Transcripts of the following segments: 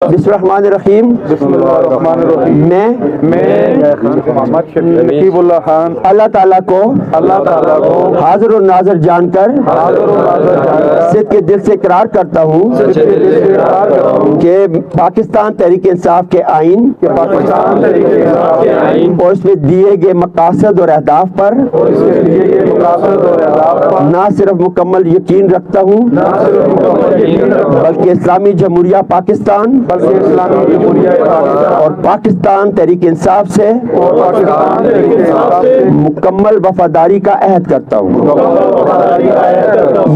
बिस्मिल्लाहिर्रहमानिर्रहीम। मैं नकीबुल्लाह खान अल्लाह ताला को हाजिर और नाज़िर जानकर सिद्क़ के दिल से इकरार करता हूँ कि पाकिस्तान तहरीक इंसाफ के आइन और इसमें दिए गए मकासद और अहदाफ पर ना सिर्फ मुकम्मल यकीन रखता हूँ बल्कि इस्लामी जमहूरिया पाकिस्तान और पाकिस्तान तहरीक इंसाफ से मुकम्मल वफादारी का अहद करता हूँ।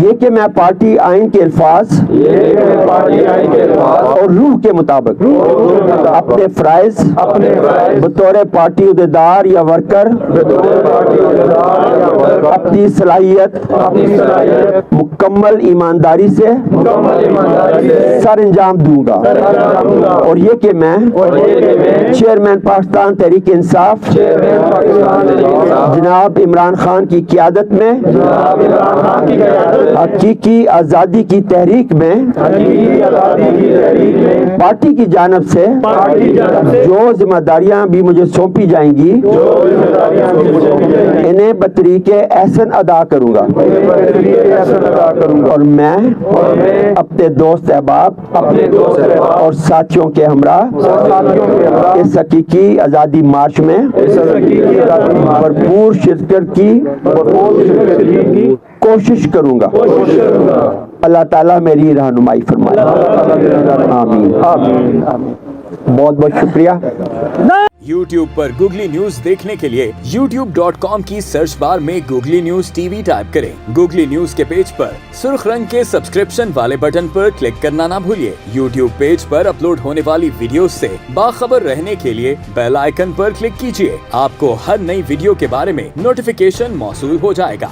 ये कि मैं पार्टी आइन के अल्फाज और रूह के मुताबिक अपने फ़राइज़ बतौर पार्टी उहदेदार या वर्कर अपनी सलाहियत मुकम्मल ईमानदारी से सर अंजाम दूंगा। और ये कि मैं चेयरमैन पाकिस्तान तहरीक इंसाफ जनाब इमरान खान की क़ियादत में हकीकी आज़ादी की तहरीक में पार्टी की जानिब से जो जिम्मेदारियां भी मुझे सौंपी जाएंगी इन्हें बतरीके एहसन अदा करूंगा। और मैं अपने दोस्त अहबाब और साथियों के हमरा इस हकीकी आज़ादी मार्च में भरपूर शिरकत की कोशिश करूंगा। अल्लाह ताला मेरी रहनुमाई फरमाए। आमीन। बहुत बहुत शुक्रिया। YouTube पर गूगली न्यूज देखने के लिए youtube.com की सर्च बार में गूगली न्यूज टीवी टाइप करें। गूगली न्यूज के पेज पर सुर्ख रंग के सब्सक्रिप्शन वाले बटन पर क्लिक करना ना भूलिए। YouTube पेज पर अपलोड होने वाली वीडियोस से बाखबर रहने के लिए बेल आइकन पर क्लिक कीजिए। आपको हर नई वीडियो के बारे में नोटिफिकेशन मौसूल हो जाएगा।